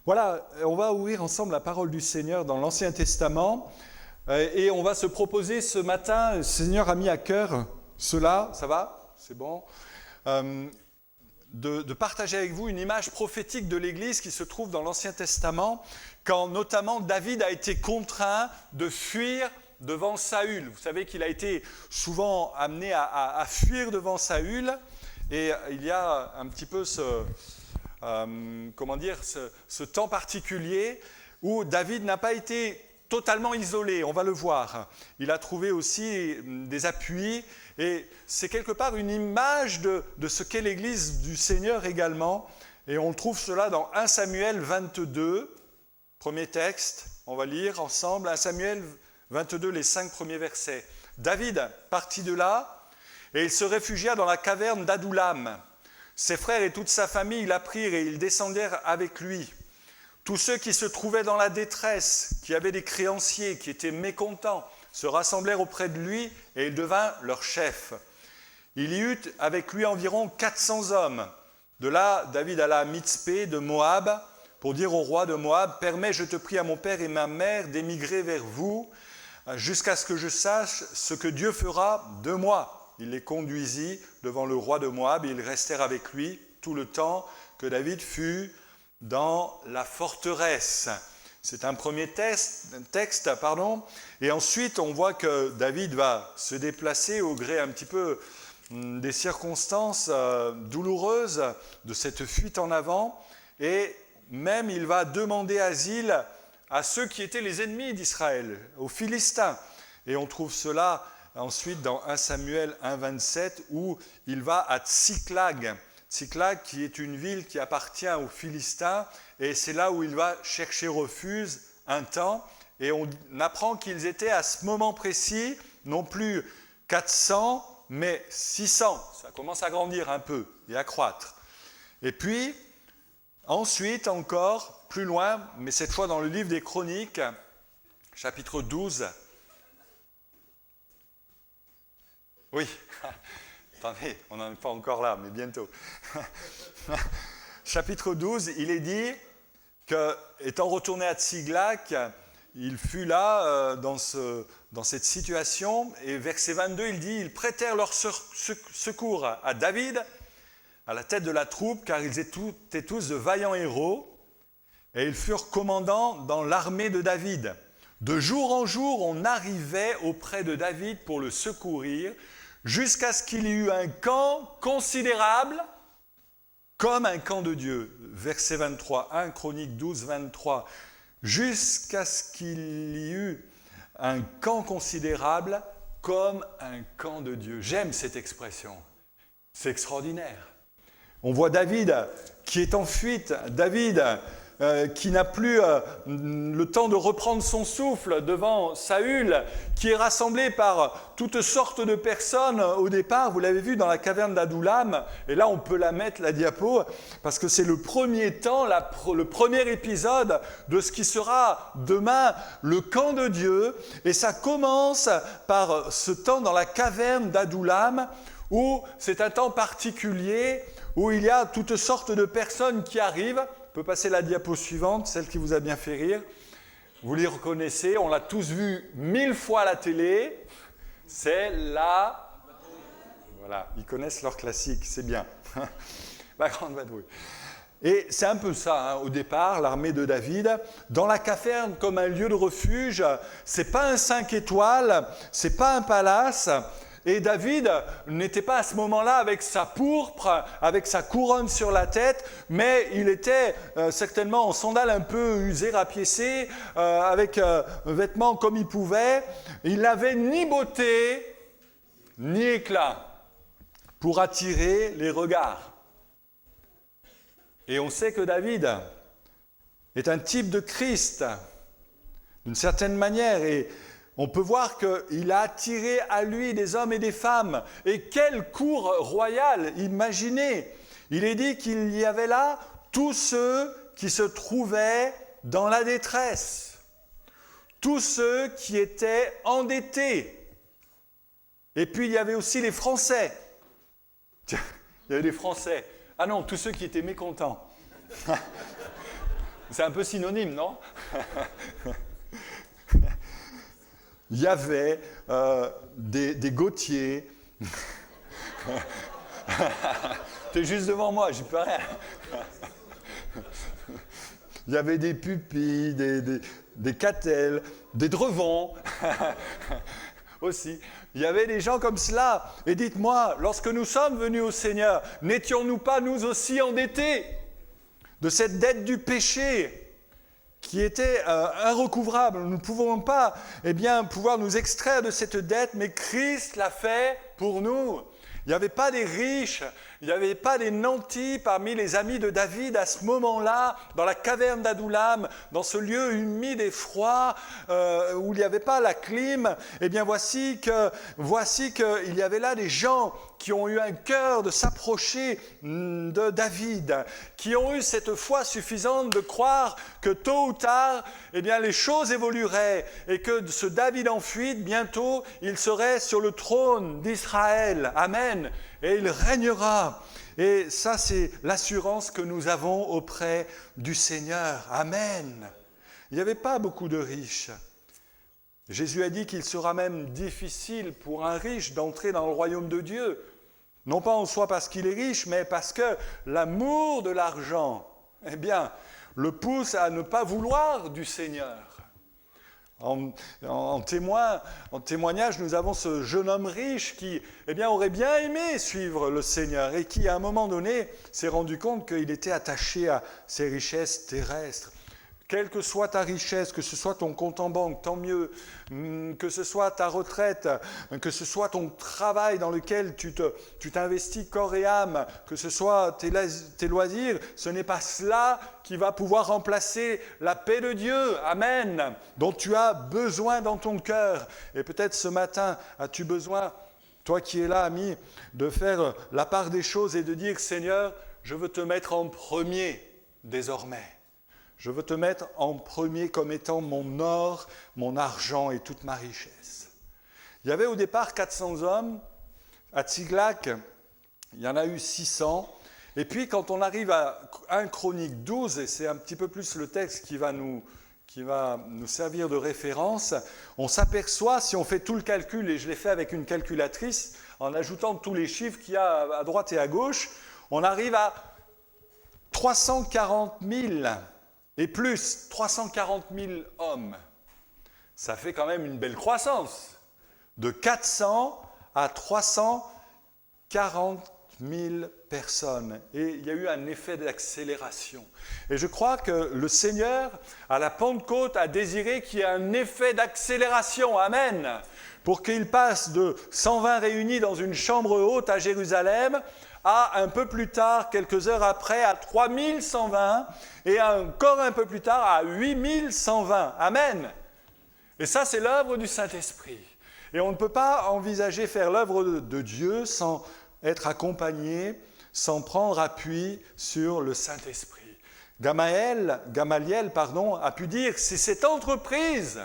Voilà, on va ouvrir ensemble la parole du Seigneur dans l'Ancien Testament et on va se proposer ce matin, le Seigneur a mis à cœur cela, ça va? C'est bon? De partager avec vous une image prophétique de l'Église qui se trouve dans l'Ancien Testament, quand notamment David a été contraint de fuir devant Saül. Vous savez qu'il a été souvent amené à fuir devant Saül, et il y a un petit peu ce temps particulier où David n'a pas été totalement isolé, on va le voir. Il a trouvé aussi des appuis, et c'est quelque part une image de ce qu'est l'Église du Seigneur également. Et on trouve cela dans 1 Samuel 22, premier texte, on va lire ensemble, 1 Samuel 22, les 5 premiers versets. David partit de là, et il se réfugia dans la caverne d'Adoulam. Ses frères et toute sa famille l'apprirent et ils descendirent avec lui. Tous ceux qui se trouvaient dans la détresse, qui avaient des créanciers, qui étaient mécontents, se rassemblèrent auprès de lui et il devint leur chef. Il y eut avec lui environ 400 hommes. De là, David alla à Mitzpé de Moab pour dire au roi de Moab « Permets, je te prie, à mon père et ma mère d'émigrer vers vous jusqu'à ce que je sache ce que Dieu fera de moi. » Il les conduisit devant le roi de Moab et ils restèrent avec lui tout le temps que David fut dans la forteresse. C'est un premier texte. Et ensuite, on voit que David va se déplacer au gré un petit peu des circonstances douloureuses de cette fuite en avant. Et même, il va demander asile à ceux qui étaient les ennemis d'Israël, aux Philistins. Et on trouve cela ensuite dans 1 Samuel 1, 27, où il va à Tsiklag. Tsiklag, qui est une ville qui appartient aux Philistins, et c'est là où il va chercher refuge un temps. Et on apprend qu'ils étaient à ce moment précis, non plus 400, mais 600. Ça commence à grandir un peu et à croître. Et puis, ensuite encore, plus loin, mais cette fois dans le livre des Chroniques, chapitre 12. Oui, attendez, on n'en est pas encore là, mais bientôt. Chapitre 12, il est dit que, étant retourné à Tsiklag, il fut là dans cette situation, et verset 22, il dit « Ils prêtèrent leur secours à David, à la tête de la troupe, car ils étaient tous de vaillants héros, et ils furent commandants dans l'armée de David. De jour en jour, on arrivait auprès de David pour le secourir, jusqu'à ce qu'il y eût un camp considérable, comme un camp de Dieu. » Verset 23, 1 Chronique 12, 23. Jusqu'à ce qu'il y eût un camp considérable, comme un camp de Dieu. J'aime cette expression. C'est extraordinaire. On voit David qui est en fuite, David qui n'a plus le temps de reprendre son souffle devant Saül, qui est rassemblé par toutes sortes de personnes au départ. Vous l'avez vu dans la caverne d'Adoulam, et là on peut la mettre, la diapo, parce que c'est le premier temps, le premier épisode de ce qui sera demain le camp de Dieu. Et ça commence par ce temps dans la caverne d'Adoulam, où c'est un temps particulier, où il y a toutes sortes de personnes qui arrivent. On peut passer la diapo suivante, celle qui vous a bien fait rire. Vous les reconnaissez, on l'a tous vu 1000 fois à la télé. C'est la... Voilà, ils connaissent leur classique, c'est bien. La grande vadrouille. Et c'est un peu ça, au départ, l'armée de David. Dans la caverne, comme un lieu de refuge, c'est pas un 5 étoiles, c'est pas un palace. Et David n'était pas à ce moment-là avec sa pourpre, avec sa couronne sur la tête, mais il était certainement en sandales un peu usées, rapiécées, avec vêtements comme il pouvait. Il n'avait ni beauté, ni éclat pour attirer les regards. Et on sait que David est un type de Christ, d'une certaine manière, et on peut voir qu'il a attiré à lui des hommes et des femmes. Et quelle cour royale, imaginez! Il est dit qu'il y avait là tous ceux qui se trouvaient dans la détresse, tous ceux qui étaient endettés. Et puis il y avait aussi les Français. Tiens, il y avait les Français. Ah non, tous ceux qui étaient mécontents. C'est un peu synonyme, non? Il y avait des Gautier. T'es juste devant moi, j'y peux rien. Il y avait des Pupilles, des Cattel, des Drevons aussi. Il y avait des gens comme cela. Et dites-moi, lorsque nous sommes venus au Seigneur, n'étions-nous pas nous aussi endettés de cette dette du péché qui était irrecouvrable? Nous ne pouvons pas pouvoir nous extraire de cette dette, mais Christ l'a fait pour nous. Il n'y avait pas des riches, il n'y avait pas des nantis parmi les amis de David à ce moment-là, dans la caverne d'Adoulam, dans ce lieu humide et froid, où il n'y avait pas la clim. Eh bien, voici qu'il y avait là des gens qui ont eu un cœur de s'approcher de David, qui ont eu cette foi suffisante de croire que tôt ou tard, les choses évolueraient et que ce David en fuite, bientôt, il serait sur le trône d'Israël. Amen. Et il régnera. Et ça, c'est l'assurance que nous avons auprès du Seigneur. Amen. Il n'y avait pas beaucoup de riches. Jésus a dit qu'il sera même difficile pour un riche d'entrer dans le royaume de Dieu. Non pas en soi parce qu'il est riche, mais parce que l'amour de l'argent, le pousse à ne pas vouloir du Seigneur. En témoignage, nous avons ce jeune homme riche qui aurait bien aimé suivre le Seigneur et qui, à un moment donné, s'est rendu compte qu'il était attaché à ses richesses terrestres. Quelle que soit ta richesse, que ce soit ton compte en banque, tant mieux, que ce soit ta retraite, que ce soit ton travail dans lequel tu t'investis corps et âme, que ce soit tes loisirs, ce n'est pas cela qui va pouvoir remplacer la paix de Dieu, amen, dont tu as besoin dans ton cœur. Et peut-être ce matin, as-tu besoin, toi qui es là, ami, de faire la part des choses et de dire, Seigneur, je veux te mettre en premier désormais. Je veux te mettre en premier comme étant mon or, mon argent et toute ma richesse. Il y avait au départ 400 hommes. À Tsiglac, il y en a eu 600. Et puis quand on arrive à 1 Chronique 12, et c'est un petit peu plus le texte qui va nous servir de référence, on s'aperçoit, si on fait tout le calcul, et je l'ai fait avec une calculatrice, en ajoutant tous les chiffres qu'il y a à droite et à gauche, on arrive à 340 000 et plus, 340 000 hommes. Ça fait quand même une belle croissance. De 400 à 340 000 personnes. Et il y a eu un effet d'accélération. Et je crois que le Seigneur, à la Pentecôte, a désiré qu'il y ait un effet d'accélération. Amen. Pour qu'il passe de 120 réunis dans une chambre haute à Jérusalem à un peu plus tard, quelques heures après, à 3120 et encore un peu plus tard à 8120. Amen. Et ça, c'est l'œuvre du Saint-Esprit. Et on ne peut pas envisager faire l'œuvre de Dieu sans être accompagné, sans prendre appui sur le Saint-Esprit. Gamaliel, a pu dire, c'est cette entreprise.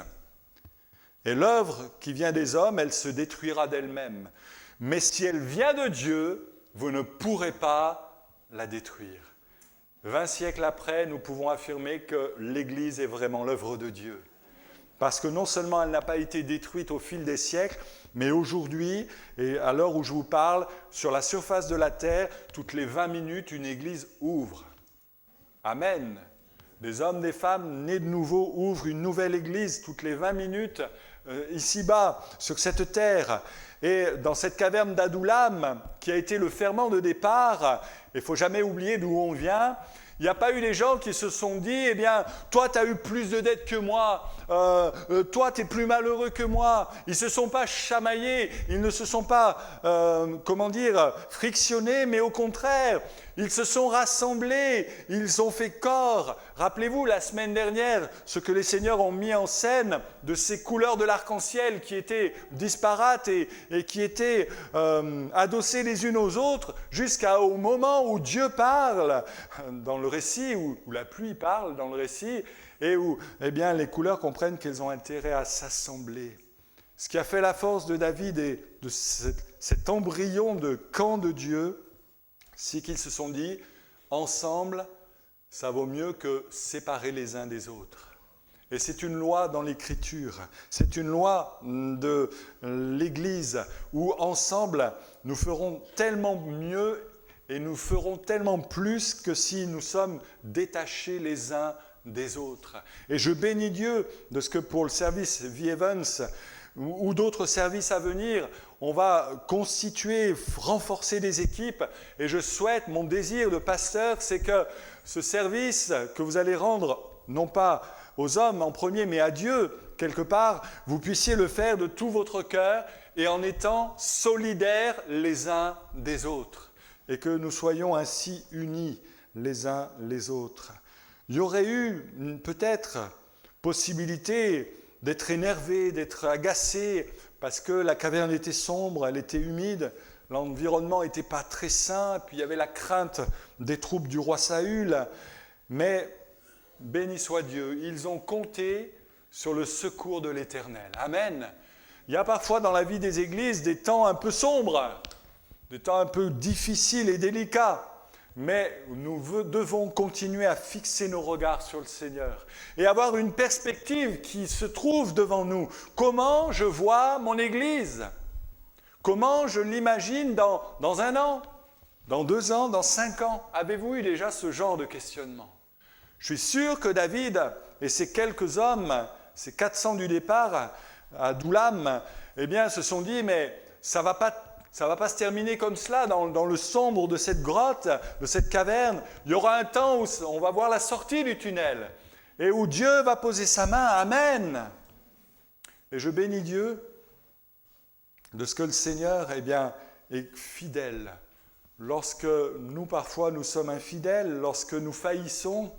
Et l'œuvre qui vient des hommes, elle se détruira d'elle-même. Mais si elle vient de Dieu, vous ne pourrez pas la détruire. 20 siècles après, nous pouvons affirmer que l'Église est vraiment l'œuvre de Dieu. Parce que non seulement elle n'a pas été détruite au fil des siècles, mais aujourd'hui, et à l'heure où je vous parle, sur la surface de la terre, toutes les 20 minutes, une Église ouvre. Amen. Des hommes, des femmes nés de nouveau ouvrent une nouvelle Église toutes les 20 minutes, ici-bas, sur cette terre. Et dans cette caverne d'Adoulam, qui a été le ferment de départ, il ne faut jamais oublier d'où on vient, il n'y a pas eu des gens qui se sont dit, toi, tu as eu plus de dettes que moi, toi, tu es plus malheureux que moi. Ils ne se sont pas chamaillés, ils ne se sont pas, frictionnés, mais au contraire, ils se sont rassemblés, ils ont fait corps. Rappelez-vous, la semaine dernière, ce que les seigneurs ont mis en scène de ces couleurs de l'arc-en-ciel qui étaient disparates et qui étaient adossées les unes aux autres jusqu'au moment où Dieu parle dans le récit, où la pluie parle dans le récit, et où les couleurs comprennent qu'elles ont intérêt à s'assembler. Ce qui a fait la force de David et de cet embryon de camp de Dieu, c'est qu'ils se sont dit, ensemble, ça vaut mieux que séparer les uns des autres. Et c'est une loi dans l'Écriture, c'est une loi de l'Église où ensemble nous ferons tellement mieux et nous ferons tellement plus que si nous sommes détachés les uns des autres. Et je bénis Dieu de ce que pour le service V-Events ou d'autres services à venir, on va constituer, renforcer des équipes. Et je souhaite, mon désir de pasteur, c'est que ce service que vous allez rendre, non pas aux hommes en premier, mais à Dieu, quelque part, vous puissiez le faire de tout votre cœur et en étant solidaires les uns des autres. Et que nous soyons ainsi unis les uns les autres. Il y aurait eu peut-être possibilité d'être énervé, d'être agacé, parce que la caverne était sombre, elle était humide, l'environnement n'était pas très sain, puis il y avait la crainte des troupes du roi Saül. Mais béni soit Dieu, ils ont compté sur le secours de l'Éternel. Amen. Il y a parfois dans la vie des églises des temps un peu sombres, des temps un peu difficiles et délicats. Mais nous devons continuer à fixer nos regards sur le Seigneur et avoir une perspective qui se trouve devant nous. Comment je vois mon Église? Comment je l'imagine dans 1 an, dans 2 ans, dans 5 ans? Avez-vous eu déjà ce genre de questionnement? Je suis sûr que David et ces quelques hommes, ces 400 du départ à Doulam, eh bien, se sont dit, mais ça va pas se terminer comme cela, dans le sombre de cette grotte, de cette caverne. Il y aura un temps où on va voir la sortie du tunnel et où Dieu va poser sa main. Amen. Et je bénis Dieu de ce que le Seigneur, eh bien, est fidèle. Lorsque nous, parfois, nous sommes infidèles, lorsque nous faillissons,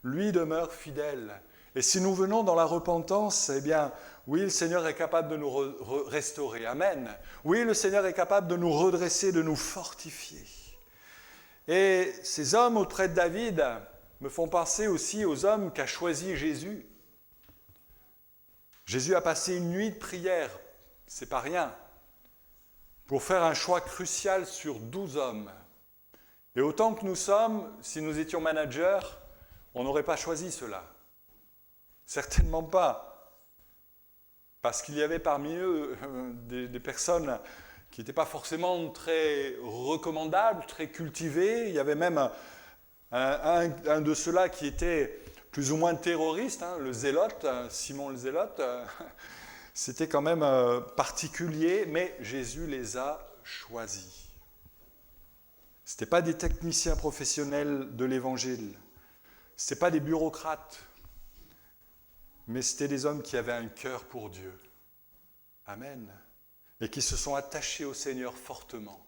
lui demeure fidèle. Et si nous venons dans la repentance, eh bien, oui, le Seigneur est capable de nous restaurer. Amen. Oui, le Seigneur est capable de nous redresser, de nous fortifier. Et ces hommes auprès de David me font penser aussi aux hommes qu'a choisi Jésus. Jésus a passé une nuit de prière, c'est pas rien, pour faire un choix crucial sur 12 hommes. Et autant que nous sommes, si nous étions managers, on n'aurait pas choisi cela. Certainement pas. Parce qu'il y avait parmi eux des personnes qui n'étaient pas forcément très recommandables, très cultivées. Il y avait même un de ceux-là qui était plus ou moins terroriste, le Zélote, Simon le Zélote. C'était quand même particulier, mais Jésus les a choisis. Ce n'étaient pas des techniciens professionnels de l'Évangile. Ce n'étaient pas des bureaucrates. Mais c'était des hommes qui avaient un cœur pour Dieu. Amen. Et qui se sont attachés au Seigneur fortement.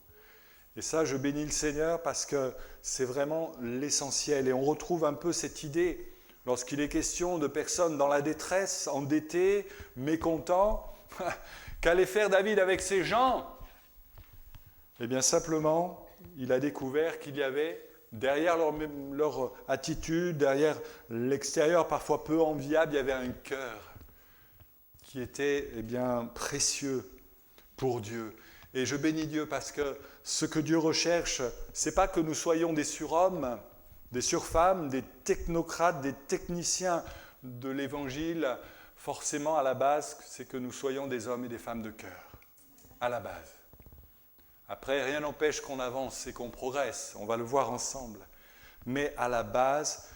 Et ça, je bénis le Seigneur parce que c'est vraiment l'essentiel. Et on retrouve un peu cette idée lorsqu'il est question de personnes dans la détresse, endettées, mécontents. Qu'allait faire David avec ces gens? Eh bien, simplement, il a découvert qu'il y avait derrière leur attitude, derrière l'extérieur parfois peu enviable, il y avait un cœur qui était bien précieux pour Dieu. Et je bénis Dieu parce que ce que Dieu recherche, ce n'est pas que nous soyons des surhommes, des surfemmes, des technocrates, des techniciens de l'Évangile. Forcément, à la base, c'est que nous soyons des hommes et des femmes de cœur. À la base. Après, rien n'empêche qu'on avance et qu'on progresse, on va le voir ensemble. Mais à la base,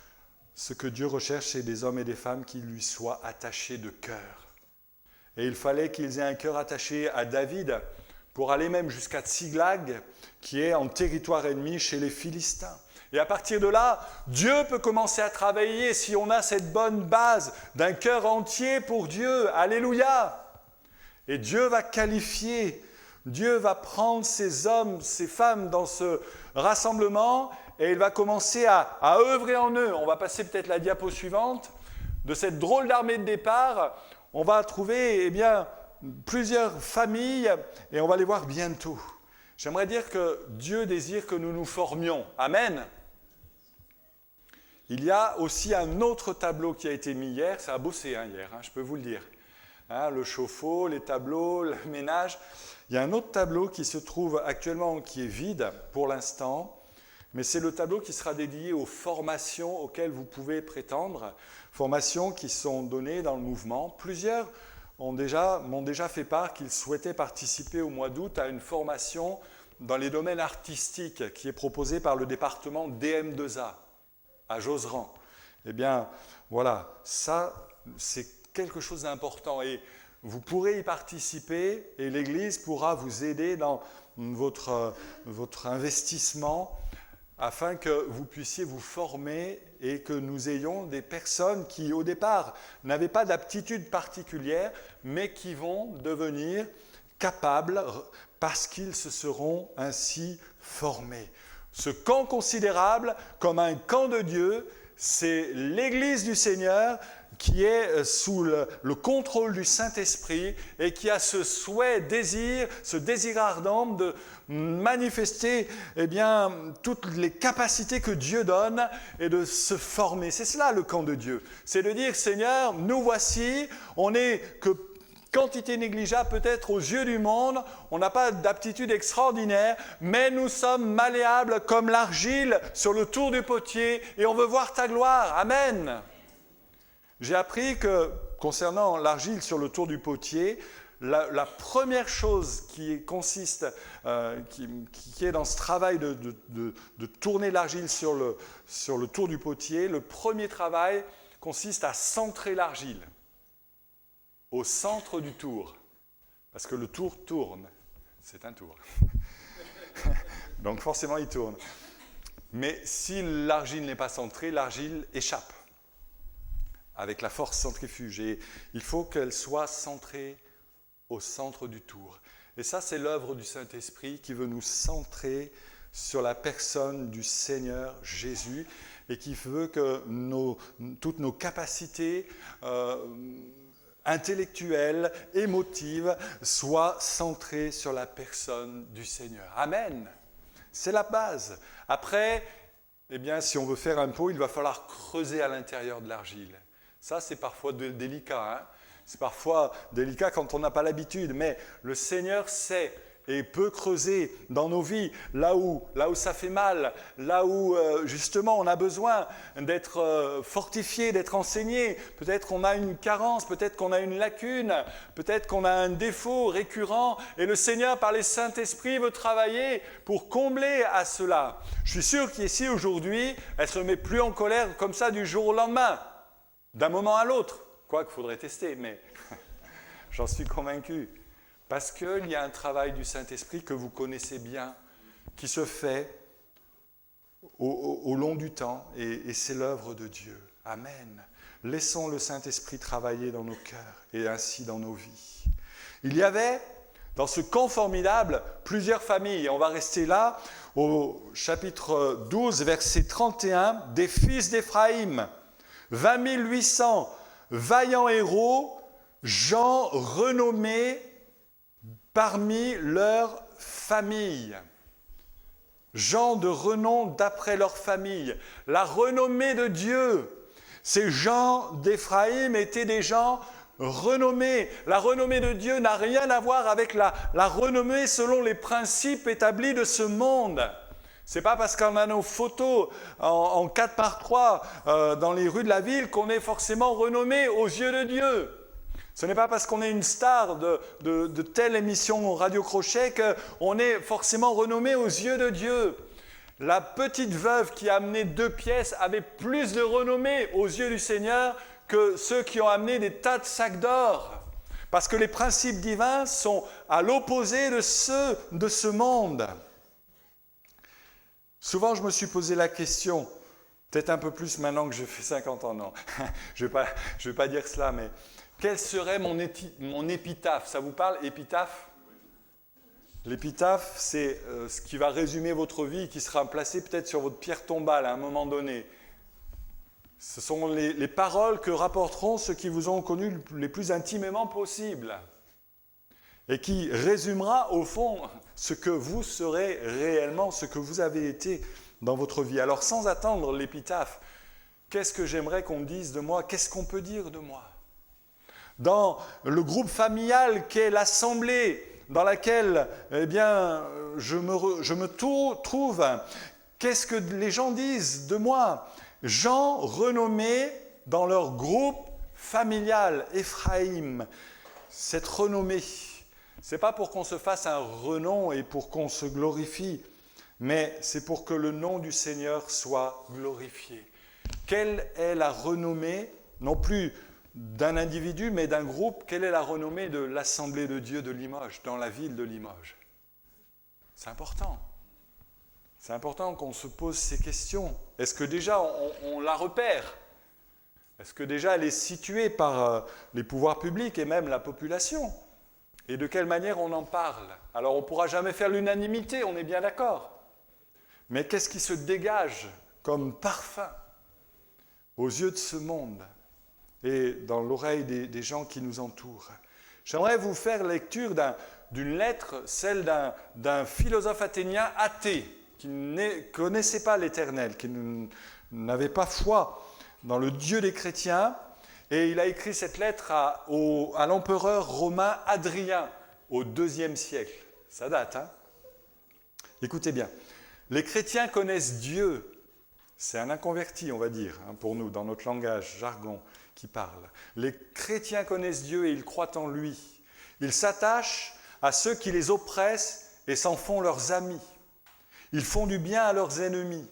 ce que Dieu recherche, c'est des hommes et des femmes qui lui soient attachés de cœur. Et il fallait qu'ils aient un cœur attaché à David pour aller même jusqu'à Tsiglag, qui est en territoire ennemi chez les Philistins. Et à partir de là, Dieu peut commencer à travailler si on a cette bonne base d'un cœur entier pour Dieu. Alléluia! Et Dieu va qualifier. Dieu va prendre ces hommes, ces femmes dans ce rassemblement et il va commencer à œuvrer en eux. On va passer peut-être la diapo suivante. De cette drôle d'armée de départ, on va trouver plusieurs familles et on va les voir bientôt. J'aimerais dire que Dieu désire que nous nous formions. Amen. Il y a aussi un autre tableau qui a été mis hier. Ça a bossé hier, je peux vous le dire. Le chauffe-eau, les tableaux, le ménage. Il y a un autre tableau qui se trouve actuellement, qui est vide pour l'instant, mais c'est le tableau qui sera dédié aux formations auxquelles vous pouvez prétendre, formations qui sont données dans le mouvement. Plusieurs m'ont déjà fait part qu'ils souhaitaient participer au mois d'août à une formation dans les domaines artistiques qui est proposée par le département DM2A à Josserand. Eh bien, voilà, ça, c'est quelque chose d'important et vous pourrez y participer et l'Église pourra vous aider dans votre investissement afin que vous puissiez vous former et que nous ayons des personnes qui, au départ, n'avaient pas d'aptitude particulière, mais qui vont devenir capables parce qu'ils se seront ainsi formés. Ce camp considérable, comme un camp de Dieu, c'est l'Église du Seigneur qui est sous le contrôle du Saint-Esprit et qui a ce désir ardent de manifester toutes les capacités que Dieu donne et de se former. C'est cela le camp de Dieu. C'est de dire, Seigneur, nous voici, on n'est que quantité négligeable peut-être aux yeux du monde, on n'a pas d'aptitude extraordinaire, mais nous sommes malléables comme l'argile sur le tour du potier et on veut voir ta gloire. Amen. J'ai appris que, concernant l'argile sur le tour du potier, la première chose qui est dans ce travail de tourner l'argile sur le tour du potier, le premier travail consiste à centrer l'argile au centre du tour. Parce que le tour tourne. C'est un tour. Donc forcément, il tourne. Mais si l'argile n'est pas centrée, l'argile échappe avec la force centrifuge. Et il faut qu'elle soit centrée au centre du tour. Et ça, c'est l'œuvre du Saint-Esprit qui veut nous centrer sur la personne du Seigneur Jésus et qui veut que toutes nos capacités intellectuelles, émotives, soient centrées sur la personne du Seigneur. Amen. C'est la base. Après, si on veut faire un pot, il va falloir creuser à l'intérieur de l'argile. Ça, c'est parfois délicat. Hein. C'est parfois délicat quand on n'a pas l'habitude, mais le Seigneur sait et peut creuser dans nos vies, là où ça fait mal, là où justement on a besoin d'être fortifié, d'être enseigné. Peut-être qu'on a une carence, peut-être qu'on a une lacune, peut-être qu'on a un défaut récurrent, et le Seigneur, par les Saint-Esprit, veut travailler pour combler à cela. Je suis sûr qu'ici, aujourd'hui, elle ne se met plus en colère comme ça du jour au lendemain, d'un moment à l'autre. Quoi qu'il faudrait tester, mais j'en suis convaincu. Parce qu'il y a un travail du Saint-Esprit que vous connaissez bien, qui se fait au long du temps, et c'est l'œuvre de Dieu. Amen. Laissons le Saint-Esprit travailler dans nos cœurs et ainsi dans nos vies. Il y avait, dans ce camp formidable, plusieurs familles. Et on va rester là, au chapitre 12, verset 31, des fils d'Éphraïm, 20 800 vaillants héros, gens renommés parmi leur famille. Gens de renom d'après leur famille. La renommée de Dieu. Ces gens d'Éphraïm étaient des gens renommés. La renommée de Dieu n'a rien à voir avec la renommée selon les principes établis de ce monde. Ce n'est pas parce qu'on a nos photos en 4x3 dans les rues de la ville qu'on est forcément renommé aux yeux de Dieu. Ce n'est pas parce qu'on est une star de telle émission Radio Crochet qu'on est forcément renommé aux yeux de Dieu. La petite veuve qui a amené 2 pièces avait plus de renommée aux yeux du Seigneur que ceux qui ont amené des tas de sacs d'or. Parce que les principes divins sont à l'opposé de ceux de ce monde. Souvent, je me suis posé la question, peut-être un peu plus maintenant que je fais 50 ans, non, je vais pas dire cela, mais quel serait mon épitaphe? Ça vous parle, épitaphe? L'épitaphe, c'est ce qui va résumer votre vie, qui sera placé peut-être sur votre pierre tombale à un moment donné. Ce sont les paroles que rapporteront ceux qui vous ont connus les plus intimement possible et qui résumera au fond ce que vous serez réellement, ce que vous avez été dans votre vie. Alors sans attendre l'épitaphe, qu'est-ce que j'aimerais qu'on dise de moi? Qu'est-ce qu'on peut dire de moi? Dans le groupe familial qu'est l'assemblée dans laquelle je me trouve, Qu'est-ce que les gens disent de moi? Gens renommés dans leur groupe familial, Ephraïm. Cette renommée, ce n'est pas pour qu'on se fasse un renom et pour qu'on se glorifie, mais c'est pour que le nom du Seigneur soit glorifié. Quelle est la renommée, non plus d'un individu, mais d'un groupe? Quelle est la renommée de l'Assemblée de Dieu de Limoges, dans la ville de Limoges? C'est important. C'est important qu'on se pose ces questions. Est-ce que déjà on la repère? Est-ce que déjà elle est située par les pouvoirs publics et même la population? Et de quelle manière on en parle? Alors on ne pourra jamais faire l'unanimité, on est bien d'accord. Mais qu'est-ce qui se dégage comme parfum aux yeux de ce monde et dans l'oreille des gens qui nous entourent? J'aimerais vous faire lecture d'une lettre, celle d'un philosophe athénien athée, qui ne connaissait pas l'Éternel, qui n'avait pas foi dans le Dieu des chrétiens, et il a écrit cette lettre à l'empereur romain Hadrien, au IIe siècle. Ça date, hein? Écoutez bien. Les chrétiens connaissent Dieu. C'est un inconverti, on va dire, hein, pour nous, dans notre langage, jargon, qui parle. Les chrétiens connaissent Dieu et ils croient en lui. Ils s'attachent à ceux qui les oppressent et s'en font leurs amis. Ils font du bien à leurs ennemis.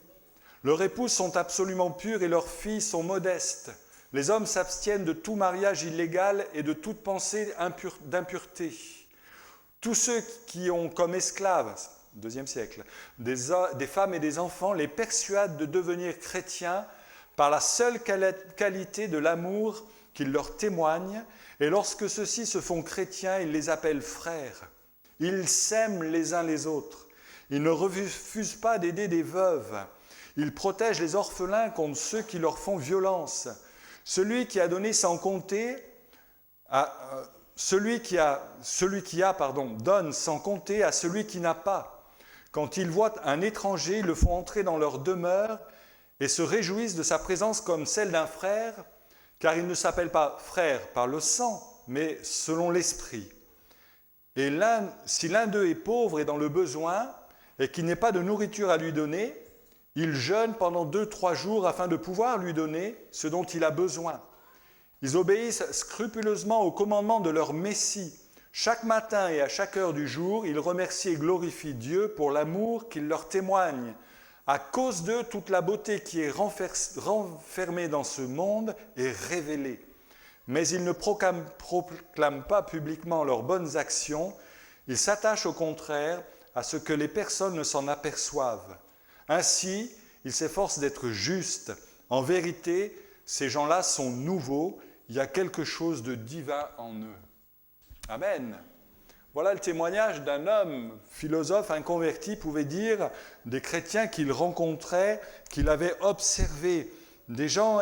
Leurs épouses sont absolument pures et leurs filles sont modestes. Les hommes s'abstiennent de tout mariage illégal et de toute pensée d'impureté. Tous ceux qui ont comme esclaves, IIe siècle, des femmes et des enfants, les persuadent de devenir chrétiens par la seule qualité de l'amour qu'ils leur témoignent, et lorsque ceux-ci se font chrétiens, ils les appellent frères. Ils s'aiment les uns les autres. Ils ne refusent pas d'aider des veuves. Ils protègent les orphelins contre ceux qui leur font violence. Celui qui a donné sans compter, donne sans compter à celui qui n'a pas. Quand ils voient un étranger, ils le font entrer dans leur demeure et se réjouissent de sa présence comme celle d'un frère, car il ne s'appelle pas frère par le sang, mais selon l'esprit. Et si l'un d'eux est pauvre et dans le besoin, et qu'il n'ait pas de nourriture à lui donner, ils jeûnent pendant 2-3 jours afin de pouvoir lui donner ce dont il a besoin. Ils obéissent scrupuleusement au commandement de leur Messie. Chaque matin et à chaque heure du jour, ils remercient et glorifient Dieu pour l'amour qu'il leur témoigne. À cause d'eux, toute la beauté qui est renfermée dans ce monde est révélée. Mais ils ne proclament pas publiquement leurs bonnes actions. Ils s'attachent au contraire à ce que les personnes ne s'en aperçoivent. Ainsi, ils s'efforcent d'être justes. En vérité, ces gens-là sont nouveaux. Il y a quelque chose de divin en eux. Amen. Voilà le témoignage d'un homme, philosophe inconverti, pouvait dire, des chrétiens qu'il rencontrait, qu'il avait observés. Des gens,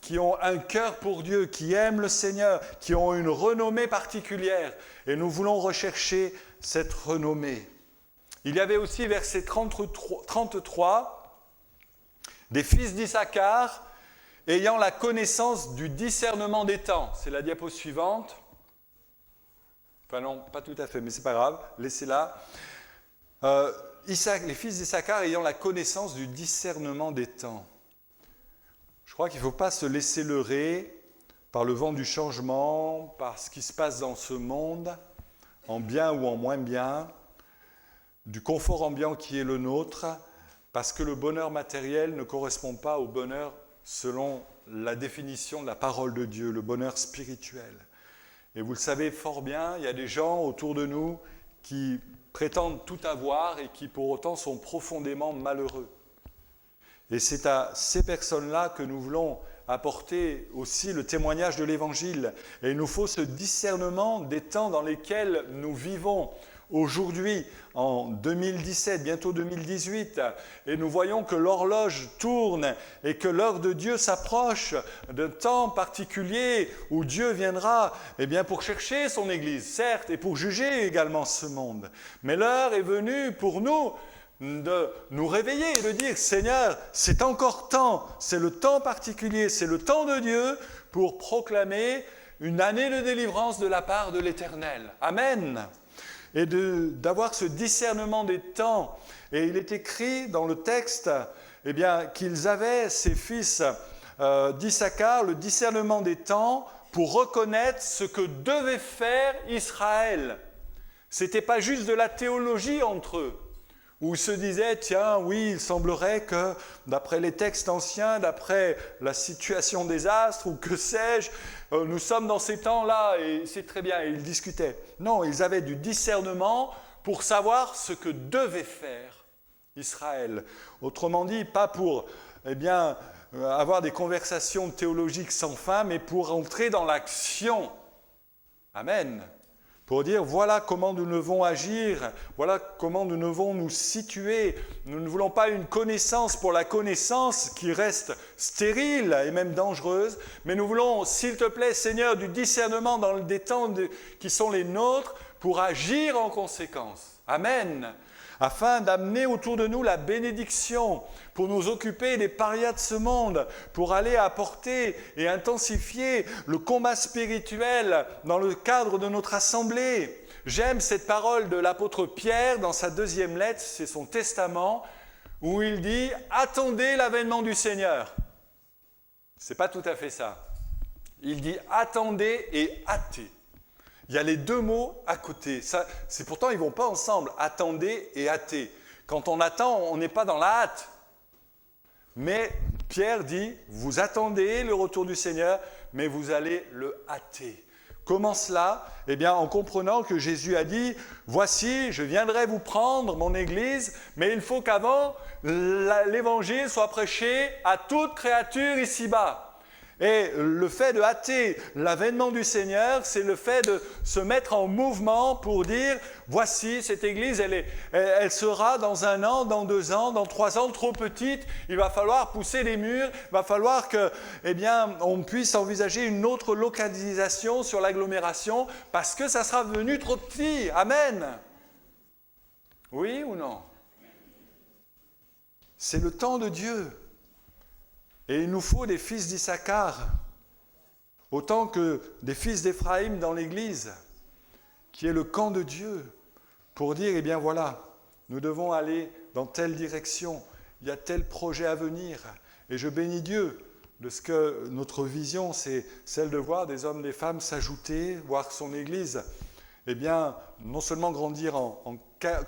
qui ont un cœur pour Dieu, qui aiment le Seigneur, qui ont une renommée particulière. Et nous voulons rechercher cette renommée. Il y avait aussi, verset 33, des fils d'Issachar ayant la connaissance du discernement des temps. C'est la diapo suivante. Enfin non, pas tout à fait, mais c'est pas grave, laissez-la. Les fils d'Issachar ayant la connaissance du discernement des temps. Je crois qu'il ne faut pas se laisser leurrer par le vent du changement, par ce qui se passe dans ce monde, en bien ou en moins bien, du confort ambiant qui est le nôtre, parce que le bonheur matériel ne correspond pas au bonheur selon la définition de la parole de Dieu, le bonheur spirituel. Et vous le savez fort bien, il y a des gens autour de nous qui prétendent tout avoir et qui pour autant sont profondément malheureux. Et c'est à ces personnes-là que nous voulons apporter aussi le témoignage de l'Évangile. Et il nous faut ce discernement des temps dans lesquels nous vivons aujourd'hui, en 2017, bientôt 2018, et nous voyons que l'horloge tourne et que l'heure de Dieu s'approche d'un temps particulier où Dieu viendra pour chercher son Église, certes, et pour juger également ce monde. Mais l'heure est venue pour nous de nous réveiller et de dire « Seigneur, c'est encore temps, c'est le temps particulier, c'est le temps de Dieu pour proclamer une année de délivrance de la part de l'Éternel. » Amen. et d'avoir ce discernement des temps. Et il est écrit dans le texte eh bien, qu'ils avaient, ces fils d'Issachar, le discernement des temps pour reconnaître ce que devait faire Israël. Ce n'était pas juste de la théologie entre eux, où ils se disaient, tiens, oui, il semblerait que, d'après les textes anciens, d'après la situation des astres, ou que sais-je, nous sommes dans ces temps-là, et c'est très bien, et ils discutaient. Non, ils avaient du discernement pour savoir ce que devait faire Israël. Autrement dit, pas pour, avoir des conversations théologiques sans fin, mais pour entrer dans l'action. Amen. Pour dire, voilà comment nous devons agir, voilà comment nous devons nous situer. Nous ne voulons pas une connaissance pour la connaissance qui reste stérile et même dangereuse, mais nous voulons, s'il te plaît, Seigneur, du discernement dans des temps qui sont les nôtres pour agir en conséquence. Amen. Afin d'amener autour de nous la bénédiction, pour nous occuper des parias de ce monde, pour aller apporter et intensifier le combat spirituel dans le cadre de notre assemblée. J'aime cette parole de l'apôtre Pierre dans sa 2e lettre, c'est son testament, où il dit « Attendez l'avènement du Seigneur ». Ce n'est pas tout à fait ça. Il dit « Attendez et hâtez ». Il y a les deux mots à côté. C'est pourtant, ils ne vont pas ensemble. Attendez et hâtez. Quand on attend, on n'est pas dans la hâte. Mais Pierre dit, vous attendez le retour du Seigneur, mais vous allez le hâter. Comment cela ? Eh bien, en comprenant que Jésus a dit, voici, je viendrai vous prendre, mon Église, mais il faut qu'avant, l'Évangile soit prêché à toute créature ici-bas. Et le fait de hâter l'avènement du Seigneur, c'est le fait de se mettre en mouvement pour dire, voici cette Église, elle sera dans 1 an, dans 2 ans, dans 3 ans, trop petite. Il va falloir pousser les murs, il va falloir que, on puisse envisager une autre localisation sur l'agglomération parce que ça sera devenu trop petit. Amen. Oui ou non ? C'est le temps de Dieu. Et il nous faut des fils d'Issachar, autant que des fils d'Éphraïm dans l'Église, qui est le camp de Dieu, pour dire, eh bien voilà, nous devons aller dans telle direction, il y a tel projet à venir. Et je bénis Dieu de ce que notre vision, c'est celle de voir des hommes, des femmes s'ajouter, voir son Église, eh bien, non seulement grandir en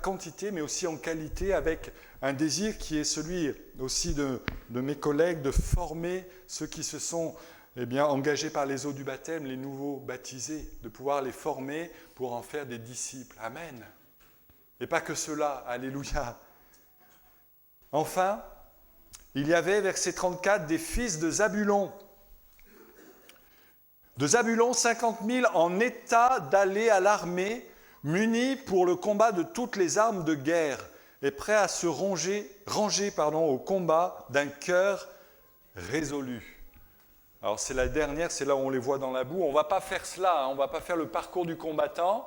quantité, mais aussi en qualité, avec un désir qui est celui aussi de mes collègues, de former ceux qui se sont engagés par les eaux du baptême, les nouveaux baptisés, de pouvoir les former pour en faire des disciples. Amen. Et pas que cela, alléluia. Enfin, il y avait, verset 34, des fils de Zabulon. De Zabulon, 50 000 en état d'aller à l'armée, munis pour le combat de toutes les armes de guerre, et prêts à se ranger au combat d'un cœur résolu. Alors c'est la dernière, c'est là où on les voit dans la boue. On ne va pas faire cela, on ne va pas faire le parcours du combattant,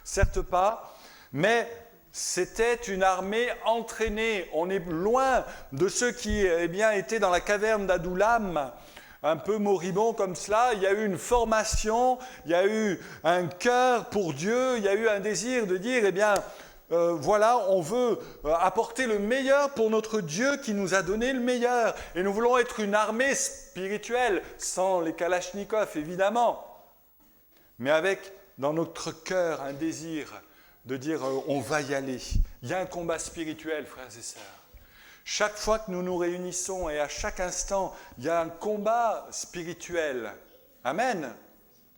certes pas, mais c'était une armée entraînée. On est loin de ceux qui étaient dans la caverne d'Adoulam, un peu moribond comme cela. Il y a eu une formation, il y a eu un cœur pour Dieu, il y a eu un désir de dire, voilà, on veut apporter le meilleur pour notre Dieu qui nous a donné le meilleur. Et nous voulons être une armée spirituelle, sans les kalachnikovs évidemment, mais avec dans notre cœur un désir de dire on va y aller. Il y a un combat spirituel, frères et sœurs. Chaque fois que nous nous réunissons et à chaque instant, il y a un combat spirituel. Amen.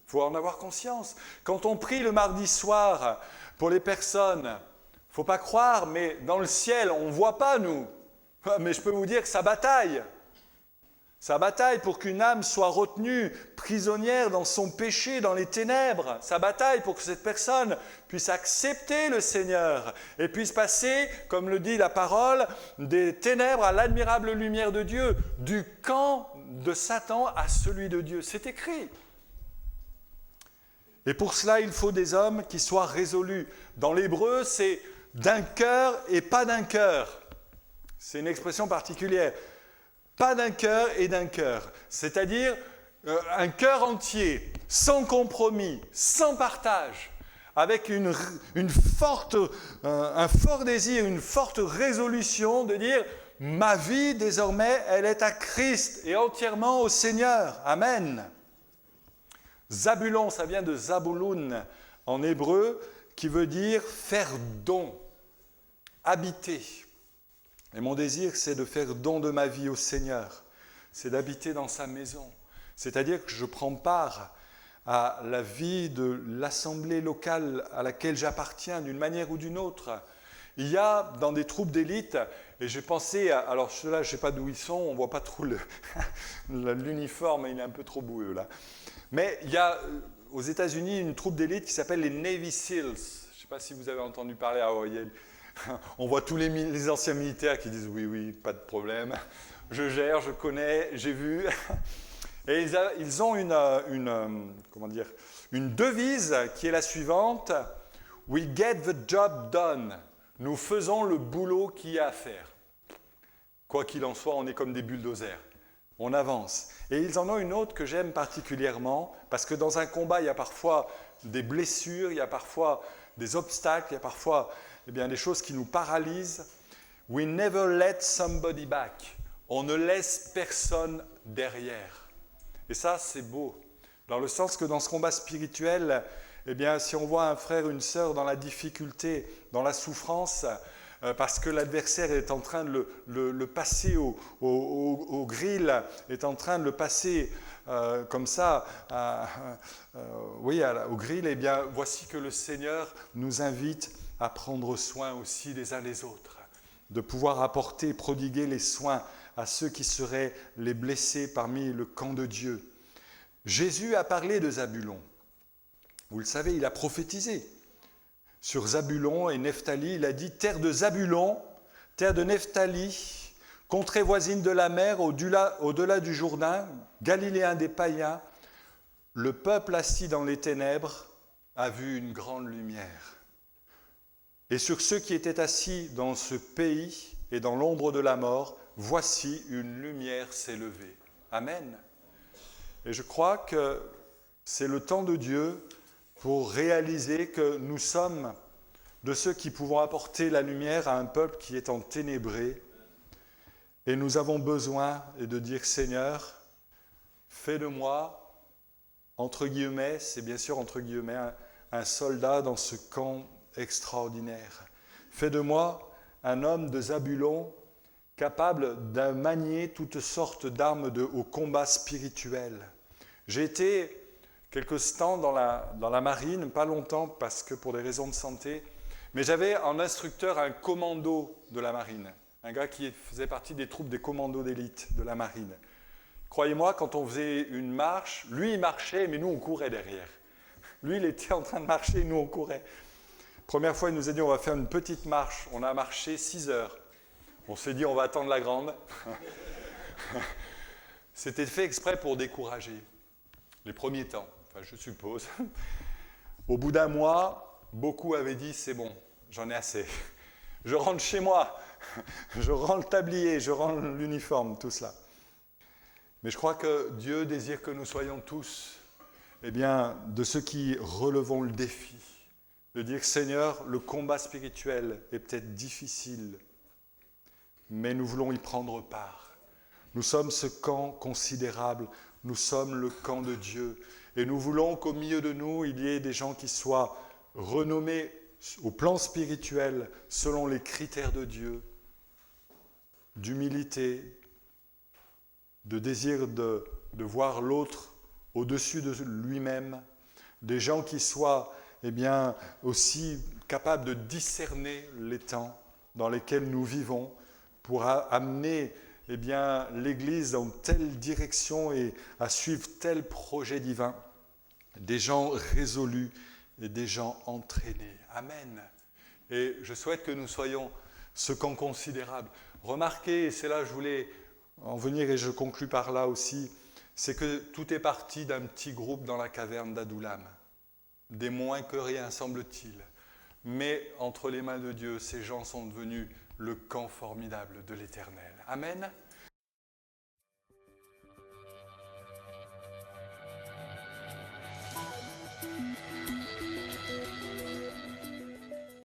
Il faut en avoir conscience. Quand on prie le mardi soir pour les personnes, il ne faut pas croire, mais dans le ciel, on ne voit pas nous. Mais je peux vous dire que ça bataille. Ça bataille pour qu'une âme soit retenue prisonnière dans son péché, dans les ténèbres. Ça bataille pour que cette personne puisse accepter le Seigneur et puisse passer, comme le dit la parole, des ténèbres à l'admirable lumière de Dieu, du camp de Satan à celui de Dieu. C'est écrit. Et pour cela, il faut des hommes qui soient résolus. Dans l'hébreu, c'est d'un cœur et pas d'un cœur. C'est une expression particulière. Pas d'un cœur et d'un cœur. C'est-à-dire un cœur entier, sans compromis, sans partage, avec un fort désir, une forte résolution de dire « Ma vie, désormais, elle est à Christ et entièrement au Seigneur. Amen. » Zabulon, ça vient de Zabulun en hébreu, qui veut dire « faire don », « habiter ». Et mon désir, c'est de faire don de ma vie au Seigneur. C'est d'habiter dans sa maison. C'est-à-dire que je prends part à la vie de l'assemblée locale à laquelle j'appartiens d'une manière ou d'une autre. Il y a dans des troupes d'élite, et j'ai pensé, alors ceux-là, je ne sais pas d'où ils sont, on ne voit pas trop l'uniforme, il est un peu trop boueux là. Mais il y a aux États-Unis une troupe d'élite qui s'appelle les Navy Seals. Je ne sais pas si vous avez entendu parler, on voit tous les anciens militaires qui disent oui, pas de problème, je gère, je connais, j'ai vu. Et ils ont une devise qui est la suivante: We get the job done. Nous faisons le boulot qu'il y a à faire. Quoi qu'il en soit, on est comme des bulldozers. On avance. Et ils en ont une autre que j'aime particulièrement, parce que dans un combat, il y a parfois des blessures, il y a parfois des obstacles, il y a parfois des choses qui nous paralysent. We never let somebody back. On ne laisse personne derrière. Et ça, c'est beau. Dans le sens que dans ce combat spirituel, si on voit un frère, une sœur dans la difficulté, dans la souffrance, parce que l'adversaire est en train de le passer au grill, est en train de le passer comme ça, au grill, voici que le Seigneur nous invite à prendre soin aussi les uns les autres, de pouvoir apporter, prodiguer les soins à ceux qui seraient les blessés parmi le camp de Dieu. Jésus a parlé de Zabulon. Vous le savez, il a prophétisé sur Zabulon et Nephtali. Il a dit « Terre de Zabulon, terre de Nephtali, contrée voisine de la mer, au-delà du Jourdain, Galiléen des païens, le peuple assis dans les ténèbres a vu une grande lumière. Et sur ceux qui étaient assis dans ce pays et dans l'ombre de la mort, voici une lumière s'est levée. » Amen. Et je crois que c'est le temps de Dieu pour réaliser que nous sommes de ceux qui pouvons apporter la lumière à un peuple qui est enténébré. Et nous avons besoin de dire « Seigneur, fais de moi, entre guillemets, c'est bien sûr entre guillemets, un soldat dans ce camp extraordinaire. Fais de moi un homme de Zabulon capable de manier toutes sortes d'armes au combat spirituel. » J'ai été quelques temps dans la marine, pas longtemps parce que pour des raisons de santé, mais j'avais en instructeur un commando de la marine, un gars qui faisait partie des troupes des commandos d'élite de la marine. Croyez-moi, quand on faisait une marche, lui il marchait, mais nous on courait derrière. Lui il était en train de marcher, nous on courait. Première fois il nous a dit on va faire une petite marche, on a marché 6 heures. On s'est dit on va attendre la grande. C'était fait exprès pour décourager. Les premiers temps, enfin je suppose. Au bout d'un mois, beaucoup avaient dit c'est bon, j'en ai assez. Je rentre chez moi, je rends le tablier, je rends l'uniforme, tout cela. Mais je crois que Dieu désire que nous soyons tous, de ceux qui relevons le défi, de dire Seigneur, le combat spirituel est peut-être difficile, mais nous voulons y prendre part. Nous sommes ce camp considérable. Nous sommes le camp de Dieu et nous voulons qu'au milieu de nous, il y ait des gens qui soient renommés au plan spirituel selon les critères de Dieu, d'humilité, de désir de voir l'autre au-dessus de lui-même, des gens qui soient aussi capables de discerner les temps dans lesquels nous vivons pour amener l'Église dans telle direction et à suivre tel projet divin. Des gens résolus et des gens entraînés. Amen. Et je souhaite que nous soyons ce camp considérable. Remarquez, et c'est là que je voulais en venir et je conclus par là aussi, c'est que tout est parti d'un petit groupe dans la caverne d'Adoulam. Des moins que rien, semble-t-il. Mais entre les mains de Dieu, ces gens sont devenus le camp formidable de l'Éternel. Amen.